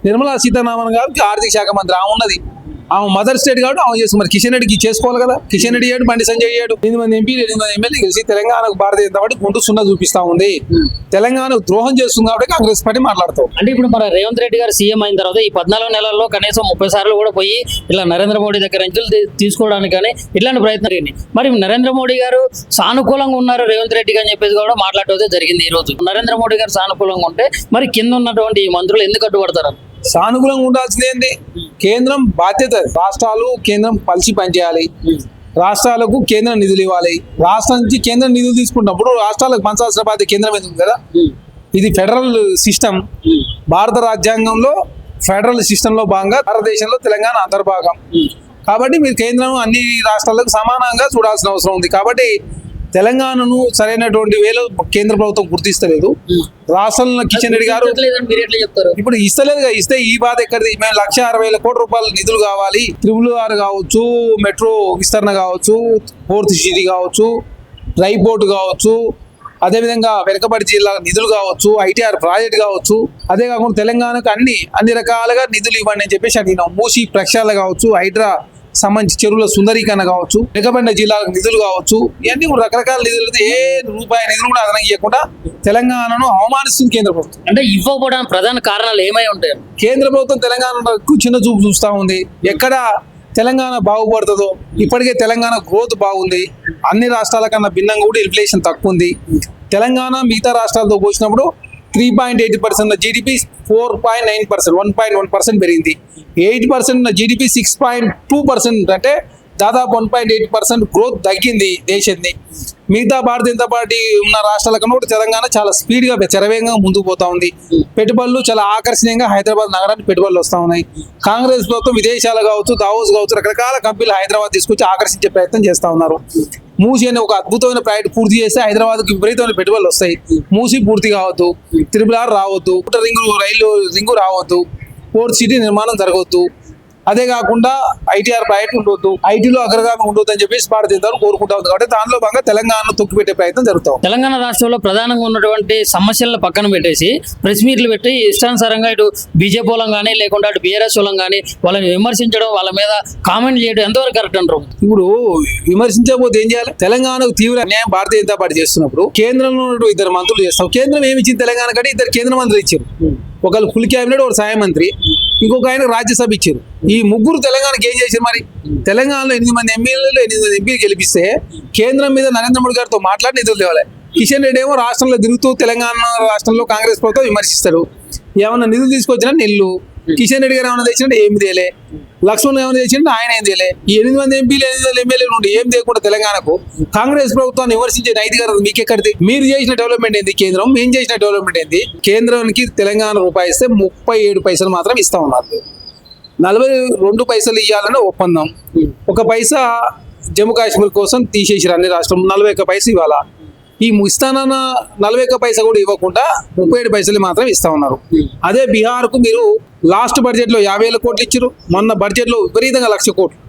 నిర్మలా సీతారామన్ గారికి ఆర్థిక శాఖ మంత్రి ఆమె ఉన్నది. ఆమె మదర్ స్టేట్ కాబట్టి ఆమె చేస్తుంది. మరి కిషన్ రెడ్డికి చేసుకోవాలి కదా. కిషన్ రెడ్డి చేయడు, బండి సంజయ్ చేయడు. 8 మంది ఎంపీలు 8 మంది ఎమ్మెల్యే కలిసి తెలంగాణకు భారతీయ జనతా పార్టీ గుండు సున్నా చూపిస్తా ఉంది. తెలంగాణకు ద్రోహం చేస్తుంది కాబట్టి కాంగ్రెస్ పార్టీ మాట్లాడతాం. అంటే ఇప్పుడు మన రేవంత్ రెడ్డి గారు సీఎం అయిన తర్వాత ఈ 14 నెలల్లో కనీసం 30 సార్లు కూడా పోయి ఇలా నరేంద్ర మోడీ దగ్గర నిధులు తీసుకోవడానికి కానీ ఇట్లాంటి ప్రయత్నం జరిగింది. మరి నరేంద్ర మోడీ గారు సానుకూలంగా ఉన్నారు రేవంత్ రెడ్డి అని చెప్పేసి కూడా మాట్లాడటం జరిగింది. ఈ రోజు నరేంద్ర మోడీ గారు సానుకూలంగా ఉంటే మరి కింద ఉన్నటువంటి ఈ మంత్రులు ఎందుకు అడ్డుపడతారు? సానుకూలంగా ఉండాల్సింది ఏంటి? కేంద్రం బాధ్యత. రాష్ట్రాలు కేంద్రం కలిసి పనిచేయాలి. రాష్ట్రాలకు కేంద్రం నిధులు ఇవ్వాలి. రాష్ట్రం నుంచి కేంద్రం నిధులు తీసుకున్నప్పుడు రాష్ట్రాలకు పంచాల్సిన బాధ్యత కేంద్రం ఎందుకు కదా. ఇది ఫెడరల్ సిస్టమ్. భారత రాజ్యాంగంలో ఫెడరల్ సిస్టంలో భాగంగా భారతదేశంలో తెలంగాణ అంతర్భాగం. కాబట్టి మీరు కేంద్రం అన్ని రాష్ట్రాలకు సమానంగా చూడాల్సిన అవసరం ఉంది. కాబట్టి తెలంగాణను సరైనటువంటి వేలో కేంద్ర ప్రభుత్వం గుర్తిస్తలేదు. రాష్ట్రంలో కిషన్ రెడ్డి గారు ఇప్పుడు ఇస్తలేదుగా. ఇస్తే ఈ బాధ ఎక్కడిది? మేము 1,60,000 కోట్ల రూపాయల నిధులు కావాలి. RRR కావచ్చు, మెట్రో విస్తరణ కావచ్చు, ఫోర్త్ సిటీ కావచ్చు, డ్రై పోర్ట్ కావచ్చు, అదేవిధంగా వెనుకబడి జిల్లా నిధులు కావచ్చు, ITR ప్రాజెక్ట్ కావచ్చు, అదే కాకుండా తెలంగాణకు అన్ని రకాలుగా నిధులు ఇవ్వండి అని చెప్పేసి అడిగినాం. మూసి ప్రక్షాళన కావచ్చు, హైడ్రా సంబంధించి చెరువుల సుందరీకరణ కావచ్చు, వెనుకబడిన జిల్లాలకు నిధులు కావచ్చు, ఇవన్నీ కూడా రకరకాల నిధులు. ఏ రూపాయి నిధులు కూడా అదనం ఇవ్వకుండా తెలంగాణను అవమానిస్తుంది కేంద్ర ప్రభుత్వం. అంటే ఇవ్వకపోవడానికి ప్రధాన కారణాలు ఏమై ఉంటాయి? కేంద్ర ప్రభుత్వం తెలంగాణకు చిన్న చూపు చూస్తూ ఉంది. ఎక్కడ తెలంగాణ బాగుపడుతుందో, ఇప్పటికే తెలంగాణ గ్రోత్ బాగుంది. అన్ని రాష్ట్రాల కన్నా భిన్నంగా కూడా ఇన్ఫ్లేషన్ తక్కువ ఉంది. తెలంగాణ మిగతా రాష్ట్రాలతో పోల్చినప్పుడు 3.8% జీడిపి 4.9%, 1.1% పెరిగింది. 8% జీడిపి 6.2%, అంటే దాదాపు 1.8% గ్రోత్ తగ్గింది దేశాన్ని. మిగతా భారతీయ జనతా పార్టీ ఉన్న రాష్ట్రాల కన్నా కూడా తెలంగాణ చాలా స్పీడ్గా శరవేగంగా ముందుకు పోతా ఉంది. పెట్టుబడులు చాలా ఆకర్షణీయంగా హైదరాబాద్ నగరానికి పెట్టుబడులు వస్తూ ఉన్నాయి. కాంగ్రెస్ ప్రభుత్వం విదేశాలు కావచ్చు, దావోస్ కావచ్చు, రకరకాల కంపెనీలు హైదరాబాద్ తీసుకొచ్చి ఆకర్షించే ప్రయత్నం చేస్తూ ఉన్నారు. మూసి అనే ఒక అద్భుతమైన ప్రాజెక్ట్ పూర్తి చేస్తే హైదరాబాద్కి విపరీతమైన పెట్టుబడులు వస్తాయి. మూసి పూర్తి కావద్దు, RRR రావద్దు, రైలు రింగు రావద్దు, ఫోర్త్ సిటీ నిర్మాణం జరగవద్దు, అదే కాకుండా ITR ప్రాజెక్ట్ ఉండొద్దు, ఐటీలో అగ్రగామి ఉండొద్దు అని చెప్పేసి భారతీయ జనతా కోరుకుంటా ఉంది. కాబట్టి దానిలో భాగంగా తెలంగాణను తొక్కిపెట్టే ప్రయత్నం జరుగుతాం. తెలంగాణ రాష్ట్రంలో ప్రధానంగా ఉన్నటువంటి సమస్యలను పక్కన పెట్టేసి ప్రెస్ మీట్లు పెట్టి ఇష్టానుసారంగా ఇటు బీజేపీ వాళ్ళం కానీ లేకుండా అటు BRS వాళ్ళం కానీ వాళ్ళని విమర్శించడం, వాళ్ళ మీద కామెంట్ చేయడం ఎంతవరకు కరెక్ట్ అంటారు? ఇప్పుడు విమర్శించకపోతే ఏం చేయాలి? తెలంగాణకు తీవ్ర అన్యాయం భారతీయ జనతా పార్టీ చేస్తున్నప్పుడు కేంద్రంలో ఉన్న 2 మంత్రులు చేస్తాం. కేంద్రం ఏమి ఇచ్చింది తెలంగాణ కంటే? 2 కేంద్ర మంత్రులు ఇచ్చారు. ఒకళ్ళు ఫుల్ క్యాబినెట్, ఒక సహాయ మంత్రి, ఇంకొక ఆయన రాజ్యసభ ఇచ్చారు. ఈ ముగ్గురు తెలంగాణకి ఏం చేశారు? మరి తెలంగాణలో 8 మంది ఎమ్మెల్యేలు 8 మంది ఎంపీలు గెలిపిస్తే కేంద్రం మీద నరేంద్ర మోడీ గారితో మాట్లాడి నిధులు తేవాలి. కిషన్ రెడ్డి ఏమో రాష్ట్రంలో తిరుగుతూ తెలంగాణ రాష్ట్రంలో కాంగ్రెస్ ప్రభుత్వం విమర్శిస్తారు. ఏమన్నా నిధులు తీసుకొచ్చినా నిల్లు. కిషన్ రెడ్డి గారు ఏమైనా తెచ్చినట్టు ఏమి తేలే. లక్ష్మణ్ ఏమైనా తెచ్చినట్టు ఆయన ఏం తేలే. ఈ 8 మంది ఎంపీలు 8 మంది ఎమ్మెల్యేలు ఉండి ఏం తేకుండా తెలంగాణకు కాంగ్రెస్ ప్రభుత్వాన్ని విమర్శించే నైతికత మీకెక్కడిది? మీరు చేసిన డెవలప్మెంట్ ఏంది? కేంద్రం మేము చేసిన డెవలప్మెంట్ ఏంది? కేంద్రానికి తెలంగాణ రూపాయి ఇస్తే 37 పైసలు మాత్రం ఇస్తా ఉన్నారు. 42 పైసలు ఇవ్వాలని ఒప్పందం. 1 పైసా జమ్మూ కాశ్మీర్ కోసం తీసేసారు అన్ని రాష్ట్రం. 41 పైసలు ఇవ్వాలా. ఈ ఇస్తానన్న 41 పైసా కూడా ఇవ్వకుండా 37 పైసలు మాత్రం ఇస్తా ఉన్నారు. అదే బీహార్కు మీరు లాస్ట్ బడ్జెట్లో 50,000 కోట్లు ఇచ్చారు. మొన్న బడ్జెట్లో విపరీతంగా 1,00,000 కోట్లు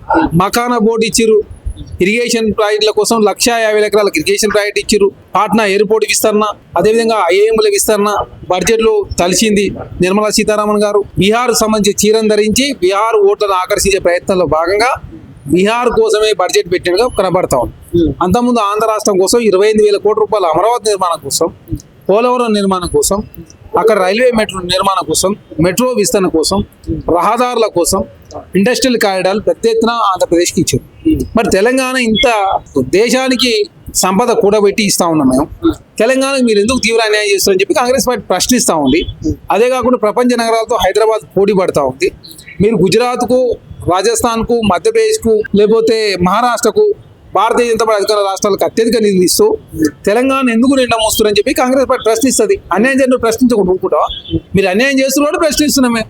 మకానా బోర్డు ఇచ్చారు. ఇరిగేషన్ ప్రాజెక్టుల కోసం 1,50,000 ఎకరాలకు ఇరిగేషన్ ప్రాజెక్ట్ ఇచ్చారు. పాట్నా ఎయిర్పోర్ట్ విస్తరణ, అదేవిధంగా IIMల విస్తరణ బడ్జెట్లో తలిచింది నిర్మలా సీతారామన్ గారు. బీహార్ సంబంధించి చీరం ధరించి బీహార్ ఓట్లను ఆకర్షించే ప్రయత్నంలో భాగంగా బీహార్ కోసమే బడ్జెట్ పెట్టినట్టుగా కనబడతా ఉంది. అంతకుముందు ఆంధ్ర రాష్ట్రం కోసం 25,000 కోట్ల రూపాయలు అమరావతి నిర్మాణం కోసం, పోలవరం నిర్మాణం కోసం, అక్కడ రైల్వే మెట్రో నిర్మాణం కోసం, మెట్రో విస్తరణ కోసం, రహదారుల కోసం, ఇండస్ట్రియల్ కారిడార్లు పెద్ద ఎత్తున ఆంధ్రప్రదేశ్కి ఇచ్చారు. మరి తెలంగాణ ఇంత దేశానికి సంపద కూడబెట్టి ఇస్తా ఉన్నాం మేము. తెలంగాణకు మీరు ఎందుకు తీవ్ర అన్యాయం చేస్తారని చెప్పి కాంగ్రెస్ పార్టీ ప్రశ్నిస్తూ ఉంది. అదే కాకుండా ప్రపంచ నగరాలతో హైదరాబాద్ పోటీ పడతా ఉంది. మీరు గుజరాత్కు, రాజస్థాన్కు, మధ్యప్రదేశ్కు, లేకపోతే మహారాష్ట్రకు భారతీయ జనతా పార్టీ అధికార రాష్ట్రాలకు అత్యధిక నిధులు ఇస్తూ తెలంగాణ ఎందుకు నిండా మోస్తున్నారని చెప్పి కాంగ్రెస్ పార్టీ ప్రశ్నిస్తుంది. అన్యాయం చేయడం ప్రశ్నించకుండా ఊరుకుంటావా? మీరు అన్యాయం చేస్తున్న ప్రశ్నిస్తున్నామే.